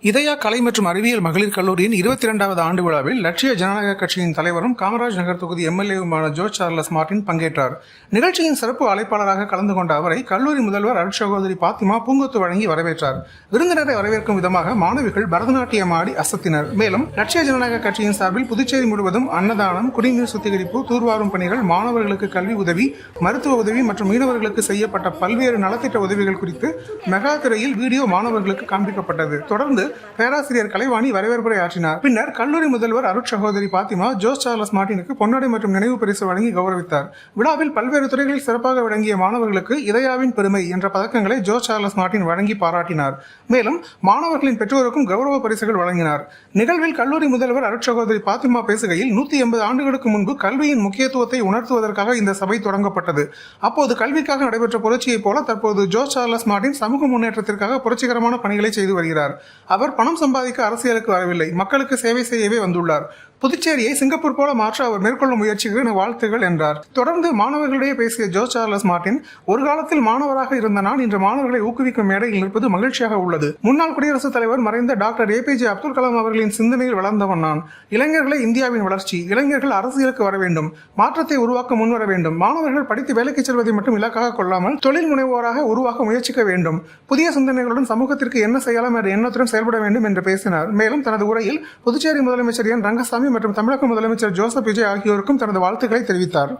இதயா கலை மற்றும் அறிவியல் மகளிர் கல்லூரியின் 22வது ஆண்டு விழாவில் லட்சிய ஜனநாயக கட்சியின் தலைவரும் காமராஜ் நகர் தொகுதி எம்எல்ஏவுமான ஜோர்ஜ் சார்லஸ் மார்டின் பங்கேற்றார். நிகழ்ச்சியின் சிறப்பு அழைப்பாளராக கலந்து கொண்ட அவரை கல்லூரி முதல்வர் அருட்சகோதரி பாத்திமா பூங்கொத்து வழங்கி வரவேற்றார். விருந்தினரை வரவேற்கும் விதமாக மாணவிகள் பரதநாட்டியம் ஆடி அசத்தினர். மேலும் லட்சிய ஜனநாயக கட்சியின் சார்பில் புதுச்சேரி முழுவதும் அன்னதானம், குடிநீர் சுத்திகரிப்பு, தூர்வாரும் பணிகள், மாணவர்களுக்கு கல்வி உதவி, மருத்துவ உதவி மற்றும் மீனவர்களுக்கு செய்யப்பட்ட பல்வேறு நலத்திட்ட உதவிகள் குறித்து மெகா திரையில் வீடியோ மாணவர்களுக்கு காண்பிக்கப்பட்டது. தொடர்ந்து பேராசிரியர் கலைவாணி வரவேற்புரை ஆற்றினார். பின்னர் கல்லூரி முதல்வர் அருட்சகோதரி பாத்திமா ஜோர்ஜ் சார்லஸ் மார்டினுக்கு பொன்னாடை மற்றும் நினைவு பரிசு வழங்கி கௌரவித்தார். விழாவில் பல்வேறு துறைகளில் சிறப்பாக விளங்கிய மாணவர்களுக்கு இதயாவின் பெருமை என்ற பதக்கங்களை ஜோர்ஜ் சார்லஸ் மார்டின் வழங்கி பாராட்டினார். மேலும் மாணவர்களின் பெற்றோருக்கும் கௌரவ பரிசுகள் வழங்கினார். நிகழ்வில் கல்லூரி முதல்வர் அருட்சகோதரி பாத்திமா பேசுகையில் 180 ஆண்டுகளுக்கு முன்பு கல்வியின் முக்கியத்துவத்தை உணர்த்துவதற்காக இந்த சபை தொடங்கப்பட்டது. அப்போது கல்விக்காக நடைபெற்ற புரட்சியைப் போல தற்போது ஜோர்ஜ் சார்லஸ் மார்டின் சமூக முன்னேற்றத்திற்காக புரட்சிகரமான பணிகளை செய்து வருகிறார். அவர் பணம் சம்பாதிக்க அரசியலுக்கு வரவில்லை, மக்களுக்கு சேவை செய்யவே வந்துள்ளார். புதுச்சேரியை சிங்கப்பூர் போல மாற்ற அவர் மேற்கொள்ளும் முயற்சிக்கு வாழ்த்துகள் என்றார். தொடர்ந்து மாணவர்களிடையே பேசிய ஜோர்ஜ் சார்லஸ் மார்டின், ஒரு காலத்தில் மாணவராக இருந்த நான் இன்று மாணவர்களை ஊக்குவிக்கும் மேடையில் நிற்பது மகிழ்ச்சியாக உள்ளது. முன்னாள் குடியரசுத் தலைவர் மறைந்த டாக்டர் ஏபிஜே அப்துல் கலாம் அவர்களின் சிந்தனையில் வளர்ந்தவன் நான். இளைஞர்களே இந்தியாவின் வளர்ச்சி, இளைஞர்கள் அரசியலுக்கு வர வேண்டும், மாற்றத்தை உருவாக்க முன்வர வேண்டும். மாணவர்கள் படித்து வேலைக்கு செல்வதை மட்டும் இலக்காக கொள்ளாமல் தொழில் முனைவோராக உருவாக்க முயற்சிக்க வேண்டும். புதிய சிந்தனைகளுடன் சமூகத்திற்கு என்ன செய்யலாம் என்ற எண்ணத்துடன் செயல்பட வேண்டும் என்று பேசினார். மேலும் தனது உரையில் புதுச்சேரி முதலமைச்சர் என் ரங்கசாமி மற்றும் தமிழக முதலமைச்சர் ஜோசப் விஜய் ஆகியோருக்கும் தனது வாழ்த்துக்களை தெரிவித்தார்.